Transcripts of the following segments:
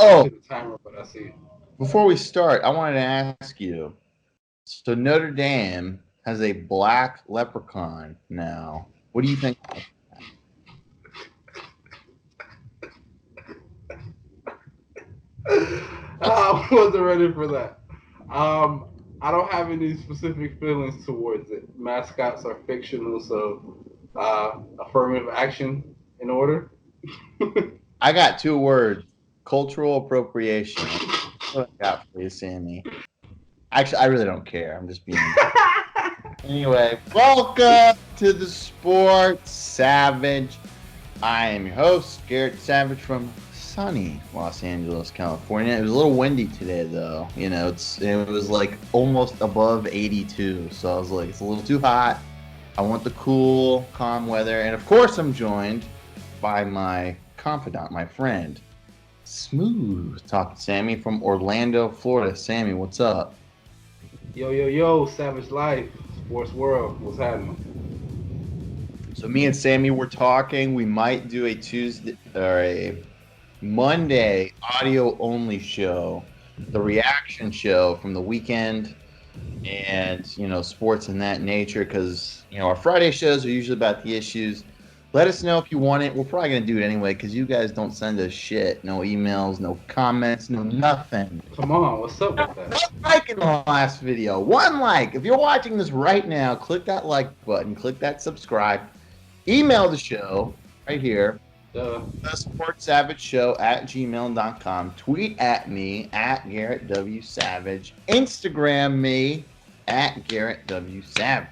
Oh, to the timer, but I see it. before we start, I wanted to ask you. So Notre Dame has a black leprechaun now. What do you think? I wasn't ready for that. Um, I don't have any specific feelings towards it. Mascots are fictional, so affirmative action in order. I got two words: cultural appropriation. That's what I got for you, Sammy. Actually, I really don't care. I'm just being. Anyway, welcome to the Sports Savage. I am your host, Garrett Savage from sunny Los Angeles, California. It was a little windy today, though. You know, it was like almost above 82, so I was like, it's a little too hot. I want the cool, calm weather, and of course, I'm joined by my confidant, my friend, Smooth Talking Sammy from Orlando, Florida. Sammy, what's up? Yo, yo, yo, Savage Life, Sports World, what's happening? So me and Sammy were talking. We might do a Tuesday or a Monday audio only show, the reaction show from the weekend, and sports in that nature. Because our Friday shows are usually about the issues. Let us know if you want it. We're probably gonna do it anyway because you guys don't send us shit. No emails, no comments, no nothing. Come on, what's up with that? One like in the last video. One like. If you're watching this right now, click that like button. Click that subscribe. Email the show right here. The Sports Savage Show at gmail.com. Tweet at me at Garrett W. Savage. Instagram me at Garrett W. Savage.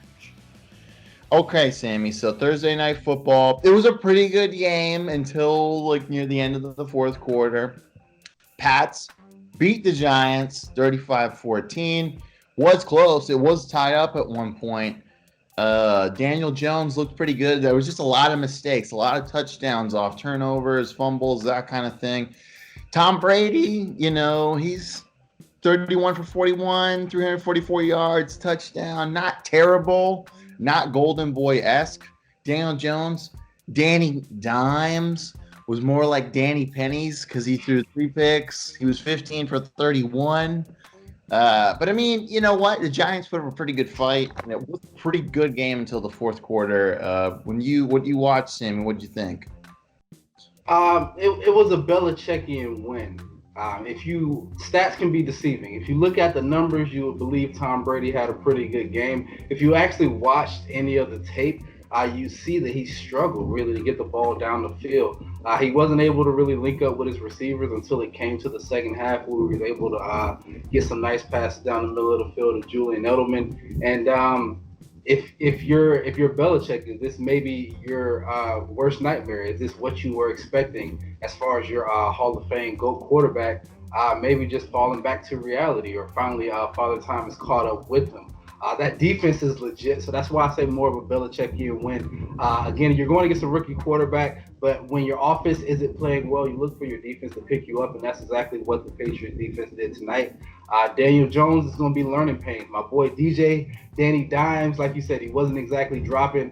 Okay, Sammy. So Thursday night football. It was a pretty good game until like near the end of the fourth quarter. Pats beat the Giants 35-14. Was close. It was tied up at one point. Daniel Jones looked pretty good. There was just a lot of mistakes, a lot of touchdowns off turnovers, fumbles, that kind of thing. Tom Brady, he's 31 for 41, 344 yards, touchdown. Not terrible, not Golden Boy-esque. Daniel Jones, Danny Dimes was more like Danny Pennies because he threw 3 picks. He was 15 for 31. But I mean, you know what? The Giants put up a pretty good fight, and it was a pretty good game until the fourth quarter. What you watched, Sam, what did you think? It was a Belichickian win. Stats can be deceiving. If you look at the numbers, you would believe Tom Brady had a pretty good game. If you actually watched any of the tape, you see that he struggled really to get the ball down the field. He wasn't able to really link up with his receivers until it came to the second half, where we were able to get some nice passes down the middle of the field to Julian Edelman. And if you're Belichick, is this maybe your worst nightmare? Is this what you were expecting as far as your Hall of Fame GOAT quarterback? Maybe just falling back to reality, or finally Father Time has caught up with them. That defense is legit, so that's why I say more of a Belichickian win. Again, you're going against a rookie quarterback, but when your offense isn't playing well, you look for your defense to pick you up, and that's exactly what the Patriots defense did tonight. Daniel Jones is going to be learning pains. My boy DJ, Danny Dimes, like you said, he wasn't exactly dropping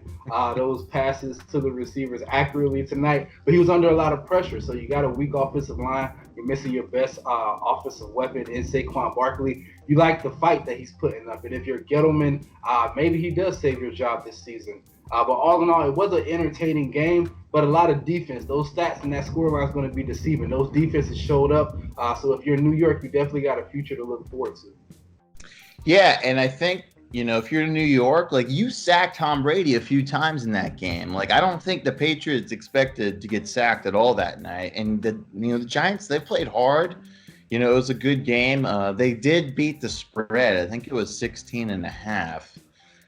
those passes to the receivers accurately tonight, but he was under a lot of pressure, so you got a weak offensive line. You're missing your best offensive weapon in Saquon Barkley. You like the fight that he's putting up. And if you're Gettleman, maybe he does save your job this season. But all in all, it was an entertaining game, but a lot of defense. Those stats and that scoreline is going to be deceiving. Those defenses showed up. So if you're in New York, you definitely got a future to look forward to. Yeah, and I think, if you're in New York, like, you sacked Tom Brady a few times in that game. Like, I don't think the Patriots expected to get sacked at all that night. And the Giants, they played hard. It was a good game. They did beat the spread. I think it was 16.5.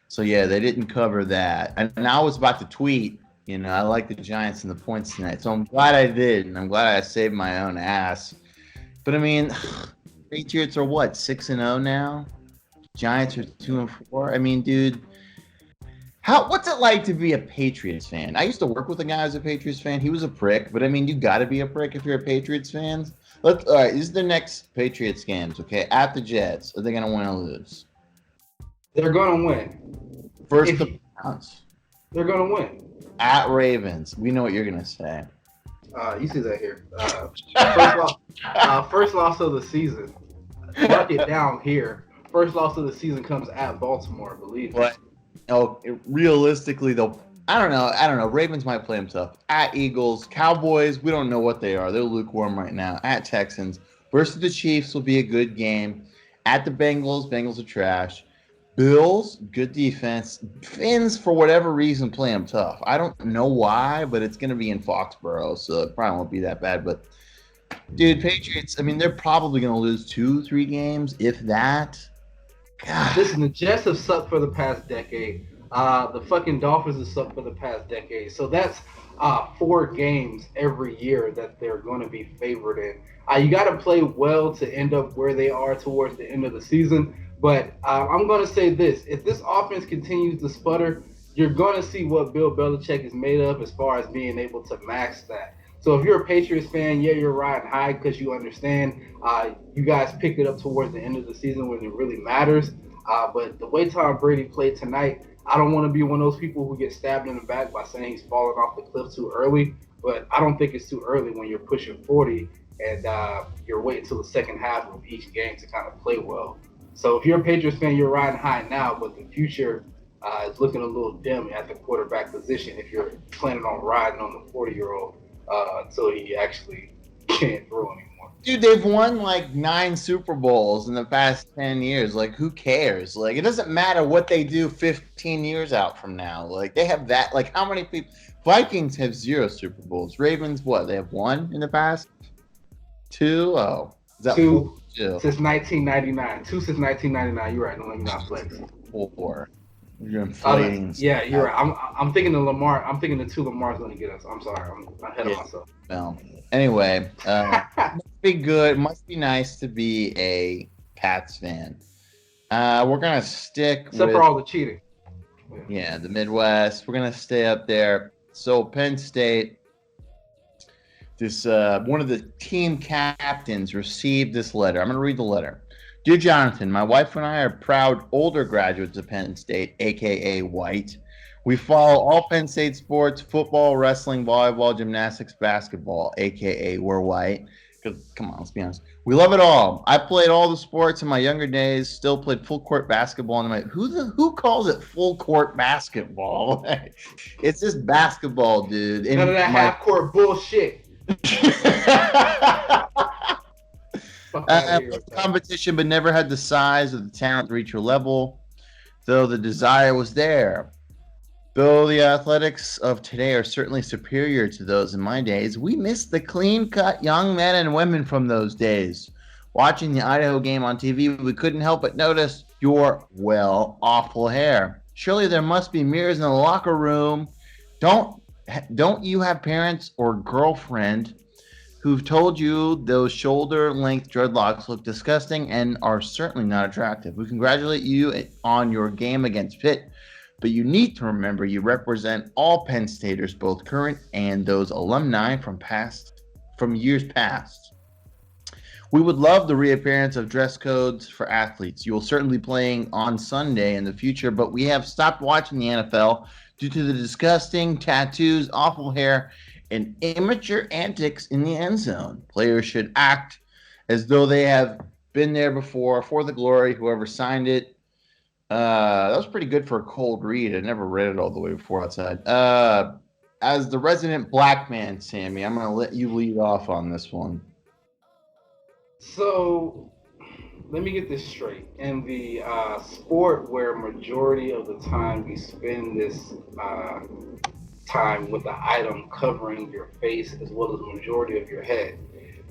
So yeah, they didn't cover that. And I was about to tweet, I like the Giants and the points tonight. So I'm glad I did, and I'm glad I saved my own ass. But I mean, Patriots are what, 6-0 now? Giants are 2-4. I mean, dude, what's it like to be a Patriots fan? I used to work with a guy who's a Patriots fan. He was a prick, but I mean, you got to be a prick if you're a Patriots fan. All right, this is the next Patriots games, okay? At the Jets. Are they going to win or lose? They're going to win. First the Browns. They're going to win. At Ravens. We know what you're going to say. You see that here. First loss of the season. Mark it down here. First loss of the season comes at Baltimore, I believe. But realistically, though, I don't know. Ravens might play them tough. At Eagles, Cowboys, we don't know what they are. They're lukewarm right now. At Texans versus the Chiefs will be a good game. At the Bengals are trash. Bills, good defense. Finns, for whatever reason, play them tough. I don't know why, but it's going to be in Foxborough, so it probably won't be that bad. But, dude, Patriots, I mean, they're probably going to lose 2-3 games, if that. God. Listen, the Jets have sucked for the past decade. The fucking Dolphins have sucked for the past decade. So that's 4 games every year that they're going to be favored in. You got to play well to end up where they are towards the end of the season. But I'm going to say this. If this offense continues to sputter, you're going to see what Bill Belichick is made of as far as being able to max that. So if you're a Patriots fan, yeah, you're riding high because you understand you guys picked it up towards the end of the season when it really matters. But the way Tom Brady played tonight, I don't want to be one of those people who get stabbed in the back by saying he's falling off the cliff too early. But I don't think it's too early when you're pushing 40 and you're waiting until the second half of each game to kind of play well. So if you're a Patriots fan, you're riding high now, but the future is looking a little dim at the quarterback position if you're planning on riding on the 40-year-old until he actually can't throw anymore. Dude, they've won like 9 Super Bowls in the past 10 years. Like, who cares? Like, it doesn't matter what they do 15 years out from now. Like, they have that. Like, how many people? Vikings have 0 Super Bowls. Ravens, what? They have 1 in the past? 2? Oh. Is that 2 since 1999. 2 since 1999. You're right. Don't let me not flex. 4. You're inflating. Yeah, you're right. I'm thinking the Lamar. I'm thinking the 2 Lamar's going to get us. I'm sorry. I'm ahead of myself. Well, anyway, must be good. Must be nice to be a Pats fan. We're gonna stick except for all the cheating. Yeah, the Midwest. We're gonna stay up there. So Penn State. This one of the team captains received this letter. I'm going to read the letter. Dear Jonathan, my wife and I are proud older graduates of Penn State, a.k.a. White. We follow all Penn State sports, football, wrestling, volleyball, gymnastics, basketball, a.k.a. we're white. Because, come on, let's be honest. We love it all. I played all the sports in my younger days, still played full court basketball. And who calls it full court basketball? It's just basketball, dude. None of that half court bullshit. Competition, but never had the size or the talent to reach your level, though the desire was there. Though the athletics of today are certainly superior to those in my days, we miss the clean-cut young men and women from those days. Watching the Idaho game on TV, we couldn't help but notice your, awful hair. Surely there must be mirrors in the locker room. Don't you have parents or girlfriend who've told you those shoulder-length dreadlocks look disgusting and are certainly not attractive? We congratulate you on your game against Pitt, but you need to remember you represent all Penn Staters, both current and those alumni from years past. We would love the reappearance of dress codes for athletes. You will certainly be playing on Sunday in the future, but we have stopped watching the NFL due to the disgusting tattoos, awful hair, and immature antics in the end zone. Players should act as though they have been there before for the glory, whoever signed it. That was pretty good for a cold read. I never read it all the way before outside. As the resident black man, Sammy, I'm going to let you lead off on this one. So, let me get this straight. In the sport where majority of the time we spend this time with the item covering your face as well as the majority of your head,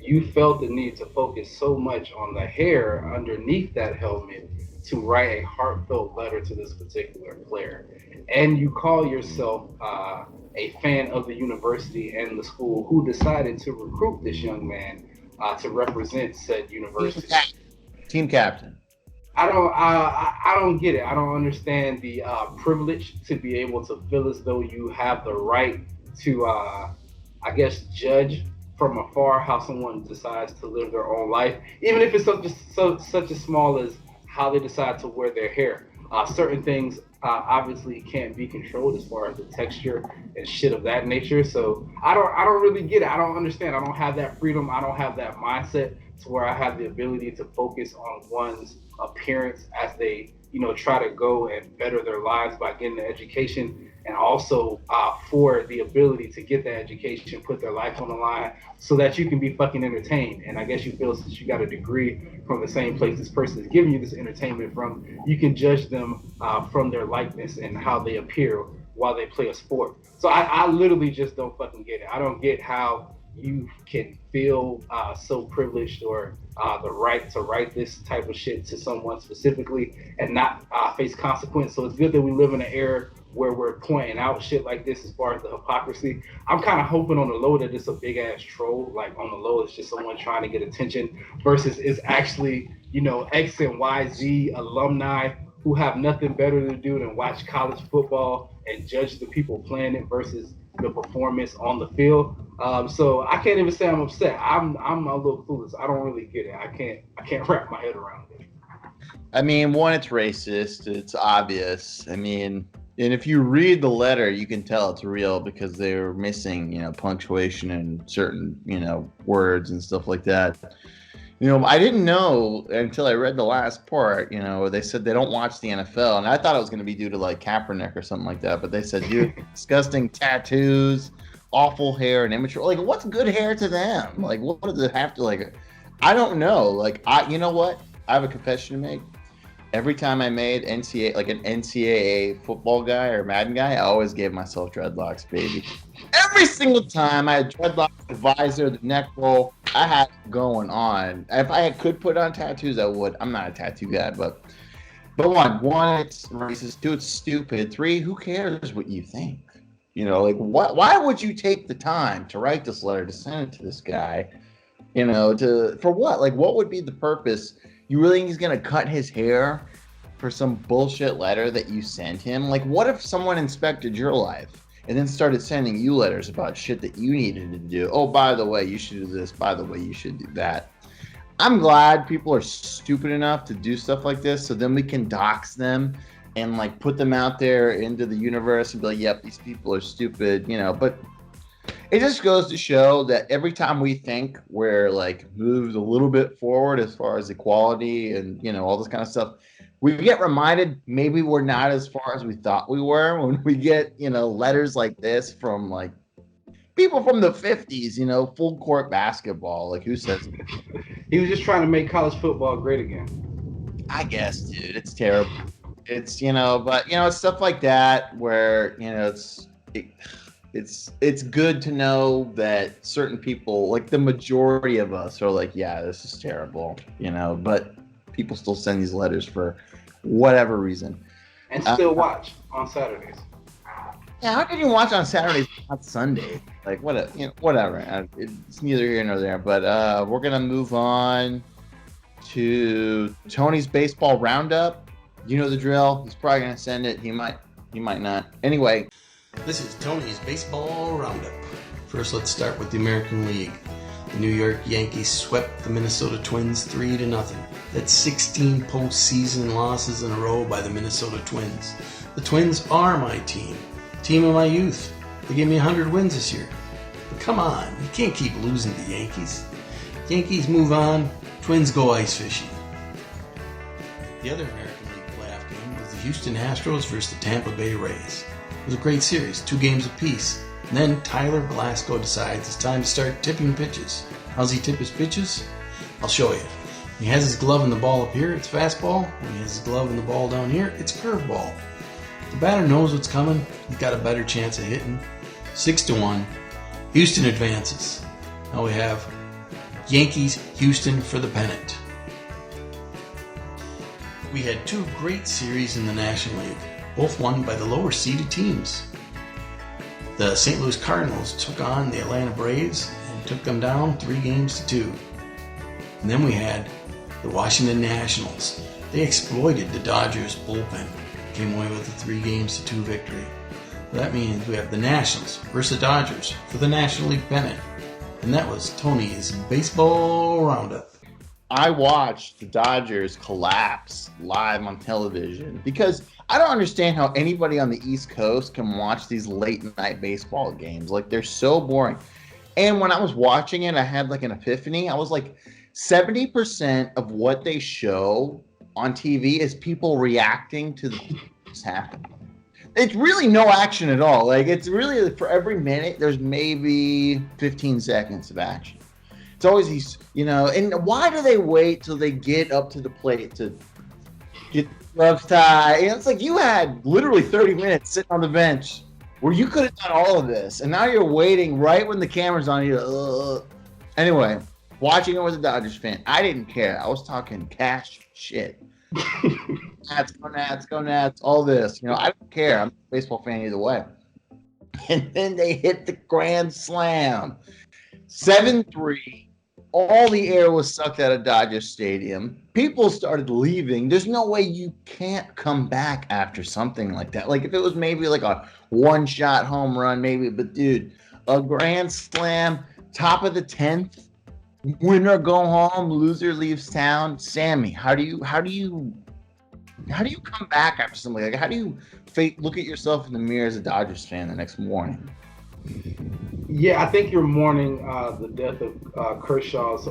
you felt the need to focus so much on the hair underneath that helmet to write a heartfelt letter to this particular player. And you call yourself a fan of the university and the school who decided to recruit this young man to represent said university. Team captain. I don't get it. I don't understand the privilege to be able to feel as though you have the right to, I guess, judge from afar how someone decides to live their own life, even if it's such as small as how they decide to wear their hair. Certain things obviously can't be controlled as far as the texture and shit of that nature. So I don't really get it. I don't understand. I don't have that freedom. I don't have that mindset to where I have the ability to focus on one's appearance as they, try to go and better their lives by getting the education, and also for the ability to get that education, put their life on the line so that you can be fucking entertained. And I guess you feel since you got a degree from the same place this person is giving you this entertainment from, you can judge them from their likeness and how they appear while they play a sport. So I literally just don't fucking get it. I don't get how you can feel so privileged or the right to write this type of shit to someone specifically and not face consequence. So it's good that we live in an era where we're pointing out shit like this as far as the hypocrisy. I'm kind of hoping on the low that it's a big ass troll. Like on the low, it's just someone trying to get attention versus it's actually, X and Y, Z alumni who have nothing better to do than watch college football and judge the people playing it versus the performance on the field. So I can't even say I'm upset. I'm a little clueless. I don't really get it. I can't wrap my head around it. I mean, one, it's racist. It's obvious. I mean, and if you read the letter, you can tell it's real because they were missing, punctuation and certain, words and stuff like that. I didn't know until I read the last part, where they said they don't watch the NFL. And I thought it was going to be due to like Kaepernick or something like that. But they said, dude, disgusting tattoos, awful hair, and immature. Like, what's good hair to them? Like, what does it have to, like, I don't know. Like, you know what? I have a confession to make. Every time I made an NCAA football guy or Madden guy, I always gave myself dreadlocks, baby. Every single time I had dreadlocks, the visor, the neck roll, I had going on. If I could put on tattoos, I would. I'm not a tattoo guy, but one, it's racist. Two, it's stupid. Three, who cares what you think? Why would you take the time to write this letter to send it to this guy? For what? Like, what would be the purpose? You really think he's going to cut his hair for some bullshit letter that you sent him? Like, what if someone inspected your life and then started sending you letters about shit that you needed to do? Oh, by the way, you should do this. By the way, you should do that. I'm glad people are stupid enough to do stuff like this so then we can dox them and, like, put them out there into the universe and be like, yep, these people are stupid, But it just goes to show that every time we think we're like moved a little bit forward as far as equality and, all this kind of stuff, we get reminded maybe we're not as far as we thought we were when we get, letters like this from like people from the 50s, full court basketball. Like, who says it? He was just trying to make college football great again. I guess, dude, it's terrible. It's, but, it's stuff like that where, it's good to know that certain people, like the majority of us, are like, yeah, this is terrible, but people still send these letters for whatever reason. And still watch on Saturdays. Yeah, how can you watch on Saturdays, not Sunday? Like, whatever. It's neither here nor there, but we're going to move on to Tony's baseball roundup. You know the drill. He's probably going to send it. He might not. Anyway. This is Tony's Baseball Roundup. First, let's start with the American League. The New York Yankees swept the Minnesota Twins 3-0. That's 16 postseason losses in a row by the Minnesota Twins. The Twins are my team of my youth. They gave me 100 wins this year. But come on, you can't keep losing to the Yankees. Yankees move on, Twins go ice fishing. The other American League playoff game was the Houston Astros versus the Tampa Bay Rays. It was a great series, 2 games apiece. And then Tyler Glasgow decides it's time to start tipping pitches. How's he tip his pitches? I'll show you. When he has his glove in the ball up here, it's fastball. When he has his glove in the ball down here, it's curveball. The batter knows what's coming. He's got a better chance of hitting. 6-1. Houston advances. Now we have Yankees, Houston for the pennant. We had 2 great series in the National League, both won by the lower seeded teams. The St. Louis Cardinals took on the Atlanta Braves and took them down 3-2. And then we had the Washington Nationals. They exploited the Dodgers bullpen, came away with a 3-2 victory. That means we have the Nationals versus the Dodgers for the National League pennant. And that was Tony's Baseball Roundup. I watched the Dodgers collapse live on television because I don't understand how anybody on the East Coast can watch these late night baseball games. Like, they're so boring. And when I was watching it, I had like an epiphany. I was like, 70% of what they show on TV is people reacting to what's happening. It's really no action at all. Like, it's really, for every minute, there's maybe 15 seconds of action. It's always these, and why do they wait till they get up to the plate to get the gloves tied? It's like you had literally 30 minutes sitting on the bench where you could have done all of this, and now you're waiting right when the camera's on you. Anyway, watching it as a Dodgers fan, I didn't care. I was talking cash shit. Go Nats, all this. I don't care. I'm a baseball fan either way. And then they hit the grand slam. 7-3. All the air was sucked out of Dodger Stadium. People started leaving. There's no way you can't come back after something like that. Like, if it was maybe like a one-shot home run, maybe. But, dude, a grand slam, top of the 10th, winner go home, loser leaves town. Sammie, how do you come back after something like that? How do you look at yourself in the mirror as a Dodgers fan the next morning? Yeah, I think you're mourning the death of Kershaw's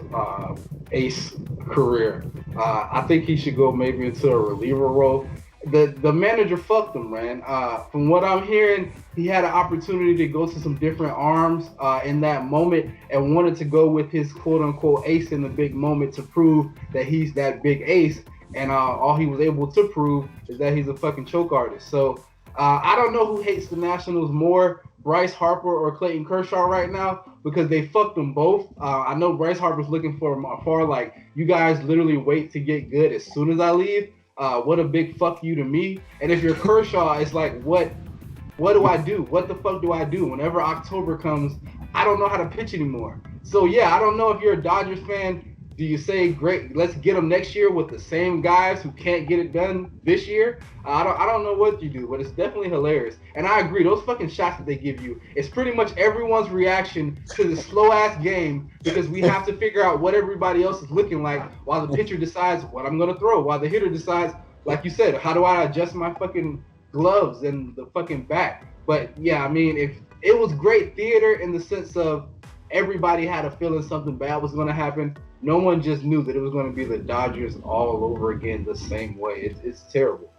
ace career. I think he should go maybe into a reliever role. The manager fucked him, man. From what I'm hearing, he had an opportunity to go to some different arms in that moment and wanted to go with his quote-unquote ace in the big moment to prove that he's that big ace. And all he was able to prove is that he's a fucking choke artist. So I don't know who hates the Nationals more, Bryce Harper or Clayton Kershaw right now, because they fucked them both. I know Bryce Harper's looking for him afar, like, you guys literally wait to get good as soon as I leave. What a big fuck you to me. And if you're Kershaw, it's like, what do I do? What the fuck do I do? Whenever October comes, I don't know how to pitch anymore. So yeah, I don't know if you're a Dodgers fan. Do you say, great, let's get them next year with the same guys who can't get it done this year? I don't know what you do, but it's definitely hilarious. And I agree, those fucking shots that they give you, it's pretty much everyone's reaction to the slow-ass game because we have to figure out what everybody else is looking like while the pitcher decides what I'm going to throw, while the hitter decides, like you said, how do I adjust my fucking gloves and the fucking bat? But yeah, I mean, if it was great theater in the sense of everybody had a feeling something bad was going to happen. No one just knew that it was going to be the Dodgers all over again the same way. It's terrible.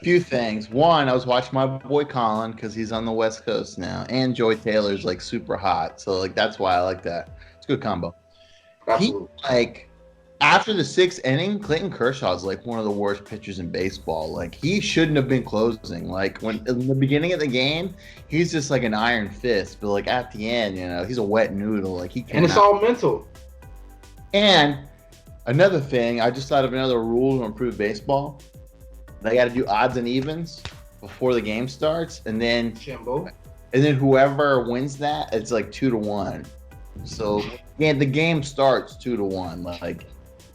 Few things. One, I was watching my boy Colin because he's on the West Coast now, and Joy Taylor's like super hot, so like that's why I like that. It's a good combo. Absolutely. After the 6th inning, Clayton Kershaw is like one of the worst pitchers in baseball. Like, he shouldn't have been closing. Like, when in the beginning of the game, he's just like an iron fist, but like at the end, he's a wet noodle. Like, he can't. And it's all mental. And another thing, I just thought of another rule to improve baseball. They got to do odds and evens before the game starts, and then whoever wins that, it's like 2-1. So the game starts 2-1. Like,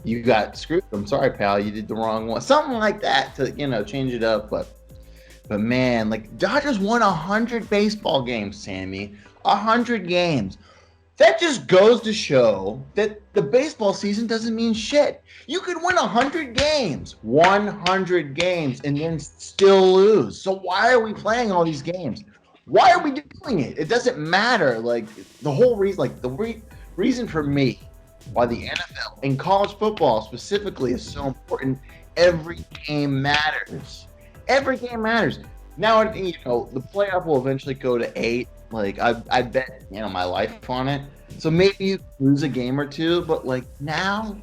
you got screwed. I'm sorry, pal, you did the wrong one. Something like that to change it up. But man, like, Dodgers won 100 baseball games, Sammie. 100 games. That just goes to show that the baseball season doesn't mean shit. You could win 100 games, and then still lose. So why are we playing all these games? Why are we doing it? It doesn't matter. Like, the whole reason, reason for me why the NFL and college football specifically is so important. Every game matters. Every game matters. Now, the playoff will eventually go to 8. Like, I bet, my life on it. So maybe you lose a game or two, but like, now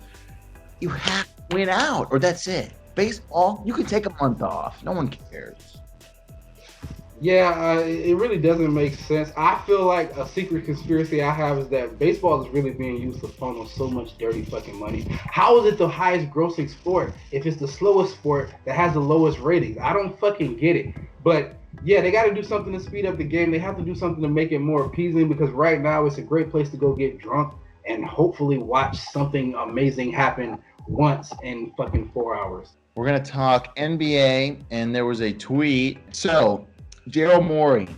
you have to win out, or that's it. Baseball, you can take a month off. No one cares. Yeah, it really doesn't make sense. I feel like a secret conspiracy I have is that baseball is really being used to funnel so much dirty fucking money. How is it the highest grossing sport if it's the slowest sport that has the lowest ratings? I don't fucking get it. But yeah, they got to do something to speed up the game. They have to do something to make it more appeasing, because right now it's a great place to go get drunk and hopefully watch something amazing happen once in fucking 4 hours. We're going to talk NBA, and there was a tweet. So, Daryl Morey,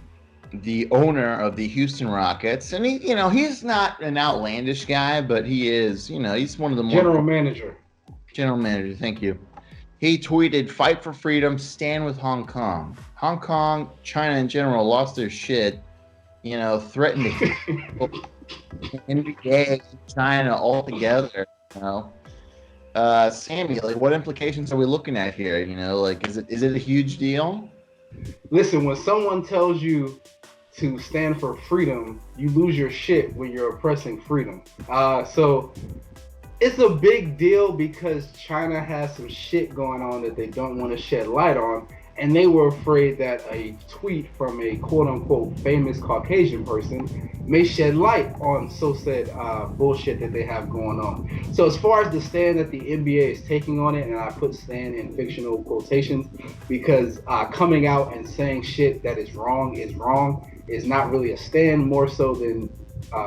the owner of the Houston Rockets, and he's not an outlandish guy, but he is, he's one of the more General manager. General manager, thank you. He tweeted, "Fight for freedom, stand with Hong Kong." Hong Kong, China in general, lost their shit. Threatened to NBA, China altogether. Sammie, like, what implications are we looking at here? Is it a huge deal? Listen, when someone tells you to stand for freedom, you lose your shit when you're oppressing freedom. So it's a big deal because China has some shit going on that they don't want to shed light on. And they were afraid that a tweet from a quote-unquote famous Caucasian person may shed light on so-said bullshit that they have going on. So as far as the stand that the NBA is taking on it, and I put stand in fictional quotations, because coming out and saying shit that is wrong is not really a stand, more so than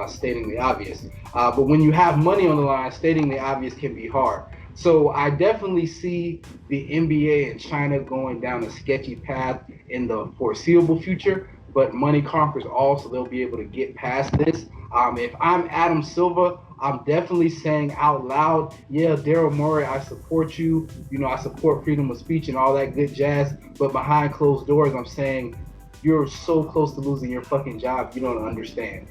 stating the obvious. But when you have money on the line, stating the obvious can be hard. So I definitely see the NBA and China going down a sketchy path in the foreseeable future, but money conquers all, so they'll be able to get past this. If I'm Adam Silver, I'm definitely saying out loud, yeah, Daryl Morey, I support you. I support freedom of speech and all that good jazz, but behind closed doors, I'm saying you're so close to losing your fucking job, you don't understand.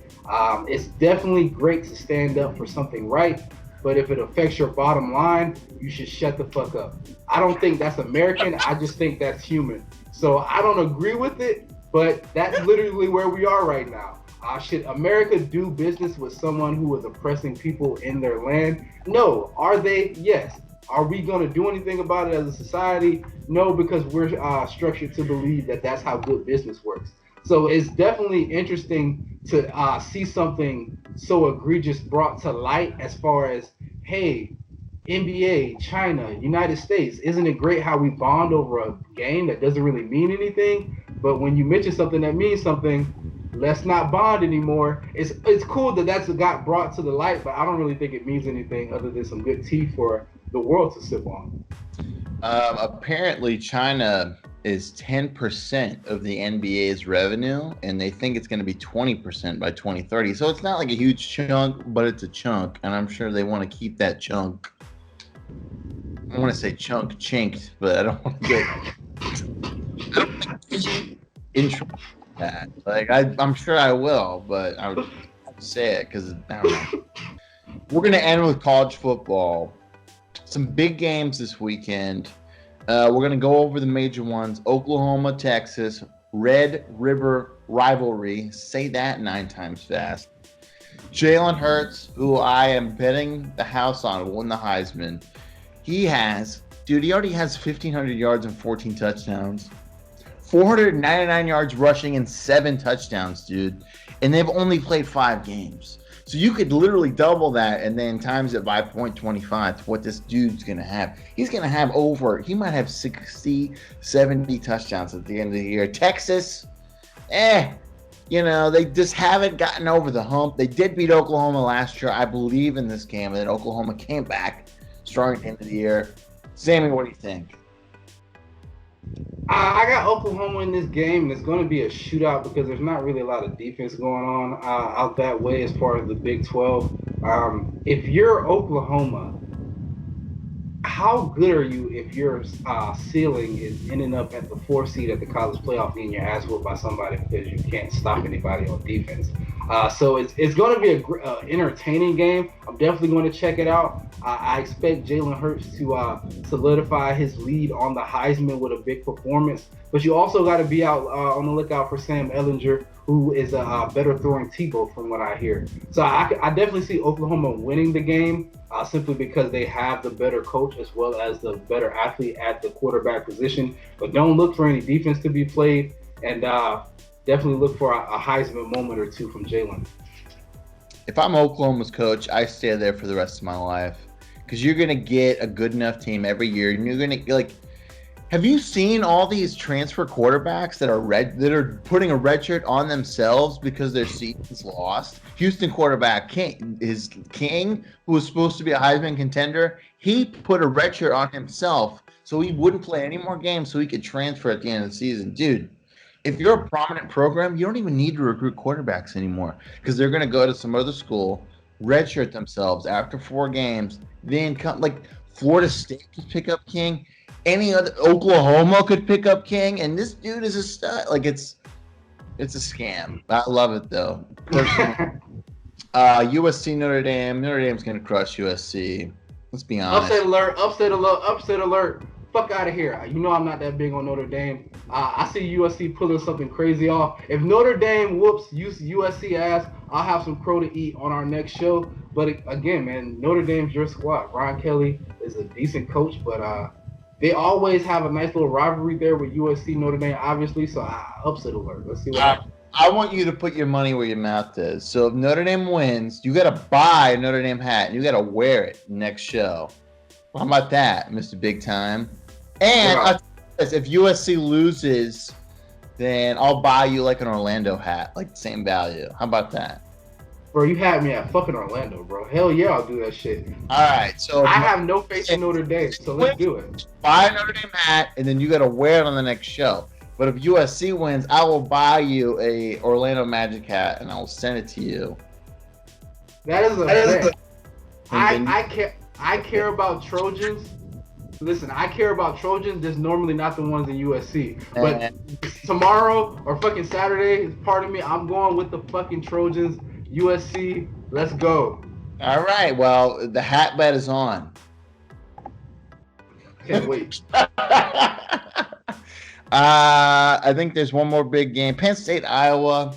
It's definitely great to stand up for something right, but if it affects your bottom line, you should shut the fuck up. I don't think that's American. I just think that's human. So I don't agree with it, but that's literally where we are right now. Should America do business with someone who is oppressing people in their land? No. Are they? Yes. Are we going to do anything about it as a society? No, because we're structured to believe that that's how good business works. So it's definitely interesting to see something so egregious brought to light as far as, hey, NBA, China, United States, isn't it great how we bond over a game that doesn't really mean anything? But when you mention something that means something, let's not bond anymore. It's cool that that's got brought to the light, but I don't really think it means anything other than some good tea for the world to sip on. Apparently, China is 10% of the NBA's revenue, and they think it's going to be 20% by 2030. So it's not like a huge chunk, but it's a chunk, and I'm sure they want to keep that chunk. I want to say chunk chinked, but I don't want to get intro that. Like, I'm sure I will, but I would say it because I don't know. We're going to end with college football. Some big games this weekend. We're going to go over the major ones. Oklahoma, Texas, Red River rivalry. Say that 9 times fast. Jalen Hurts, who I am betting the house on, will win the Heisman. He already has 1,500 yards and 14 touchdowns. 499 yards rushing and 7 touchdowns, dude. And they've only played 5 games. So you could literally double that and then times it by 0.25 to what this dude's going to have. He's going to have he might have 60, 70 touchdowns at the end of the year. Texas, they just haven't gotten over the hump. They did beat Oklahoma last year, I believe, in this game. And then Oklahoma came back strong at the end of the year. Sammie, what do you think? I got Oklahoma in this game, and it's going to be a shootout because there's not really a lot of defense going on out that way as far as the Big 12. If you're Oklahoma, how good are you if your ceiling is ending up at the 4th seed at the college playoff and your ass whooped by somebody because you can't stop anybody on defense? So it's going to be an entertaining game. I'm definitely going to check it out. I expect Jalen Hurts to solidify his lead on the Heisman with a big performance. But you also got to be out on the lookout for Sam Ehlinger, who is a better throwing Tebow from what I hear. So I definitely see Oklahoma winning the game simply because they have the better coach as well as the better athlete at the quarterback position. But don't look for any defense to be played, and definitely look for a Heisman moment or two from Jalen. If I'm Oklahoma's coach, I stay there for the rest of my life because you're going to get a good enough team every year, and you're going to have you seen all these transfer quarterbacks that are putting a red shirt on themselves because their season's lost? Houston quarterback King, who was supposed to be a Heisman contender, he put a red shirt on himself so he wouldn't play any more games so he could transfer at the end of the season. Dude, if you're a prominent program, you don't even need to recruit quarterbacks anymore because they're going to go to some other school, redshirt themselves after 4 games, then come like Florida State could pick up King, any other Oklahoma could pick up King, and this dude is a stud. Like it's a scam. I love it though. Personally. USC Notre Dame. Notre Dame's going to crush USC. Let's be honest. Upset alert! Upset alert! Upset alert! Fuck out of here. You know I'm not that big on Notre Dame. I see USC pulling something crazy off. If Notre Dame whoops USC ass, I'll have some crow to eat on our next show. But again, man, Notre Dame's your squad. Brian Kelly is a decent coach, but they always have a nice little rivalry there with USC Notre Dame, obviously. So upset alert. Let's see what happens. I want you to put your money where your mouth is. So if Notre Dame wins, you got to buy a Notre Dame hat and you got to wear it next show. Well, how about that, Mr. Big Time? And if USC loses, then I'll buy you like an Orlando hat, like the same value. How about that? Bro, you had me at fucking Orlando, bro. Hell yeah, I'll do that shit. All right, so I have no faith in Notre Dame, so let's do it. Buy a Notre Dame hat, and then you got to wear it on the next show. But if USC wins, I will buy you a Orlando Magic hat, and I will send it to you. That is I care about Trojans. Listen, I care about Trojans. Just normally not the ones in USC. But tomorrow or fucking Saturday, pardon me, I'm going with the fucking Trojans. USC, let's go. All right. Well, the hat bet is on. Can't wait. I think there's one more big game. Penn State, Iowa.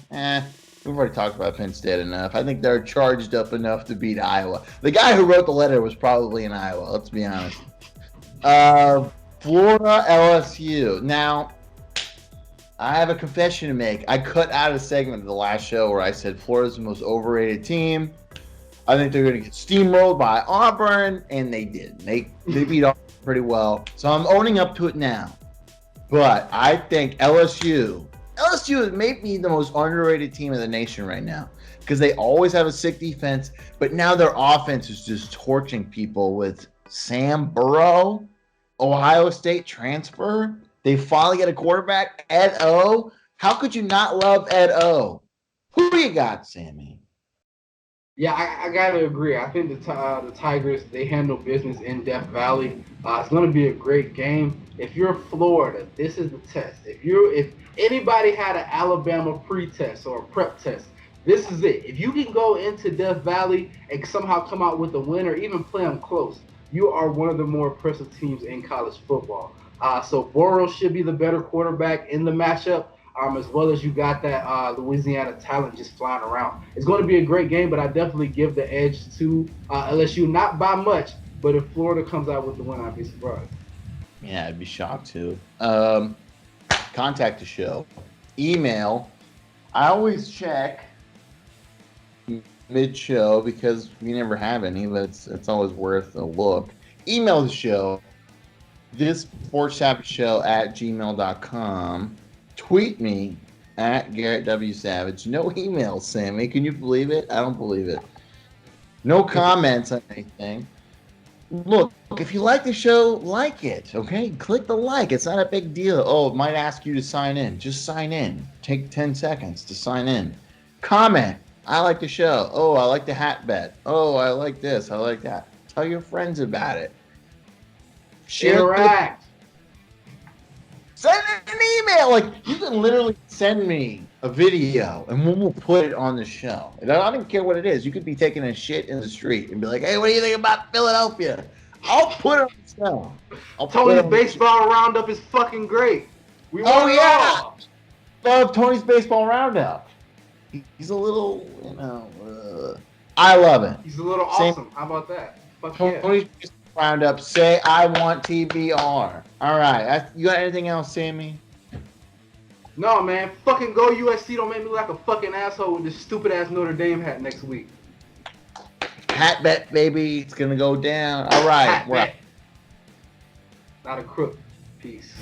We've already talked about Penn State enough. I think they're charged up enough to beat Iowa. The guy who wrote the letter was probably in Iowa. Let's be honest. Florida, LSU. Now, I have a confession to make. I cut out a segment of the last show where I said Florida's the most overrated team. I think they're going to get steamrolled by Auburn, and they did. They beat Auburn pretty well. So I'm owning up to it now. But I think LSU may be the most underrated team in the nation right now because they always have a sick defense, but now their offense is just torching people with Sam Burrow, Ohio State transfer. They finally get a quarterback, Ed O. How could you not love Ed O? Who do you got, Sammy? Yeah, I gotta agree. I think the Tigers, they handle business in Death Valley. It's gonna be a great game. If you're Florida, this is the test. If anybody had an Alabama pre-test or a prep test, this is it. If you can go into Death Valley and somehow come out with a win or even play them close, you are one of the more impressive teams in college football. So Burrow should be the better quarterback in the matchup. As well as you got that Louisiana talent just flying around. It's going to be a great game, but I definitely give the edge to LSU, not by much, but if Florida comes out with the win, I'd be surprised. Yeah, I'd be shocked too. Contact the show. Email. I always check mid-show because we never have any, but it's always worth a look. Email the show, thissportssavageshow@gmail.com. Tweet me at Garrett W. Savage. No emails, Sammy. Can you believe it? I don't believe it. No comments on anything. Look, if you like the show, like it, okay? Click the like. It's not a big deal. Oh, it might ask you to sign in. Just sign in. Take 10 seconds to sign in. Comment. I like the show. Oh, I like the hat bet. Oh, I like this. I like that. Tell your friends about it. Interact. Send an email. Like, you can literally send me a video and we'll put it on the show. And I don't care what it is. You could be taking a shit in the street and be like, hey, what do you think about Philadelphia? I'll put it on the show. Tony's baseball roundup is fucking great. Love Tony's baseball roundup. He's a little, I love it. He's a little awesome. How about that? Fuck yeah. Tony's baseball roundup. Say I want TBR. All right. You got anything else, Sammy? No, man. Fucking go USC. Don't make me look like a fucking asshole with this stupid ass Notre Dame hat next week. Hat bet, baby. It's gonna go down. All right. Hat bet. Not a crook. Peace.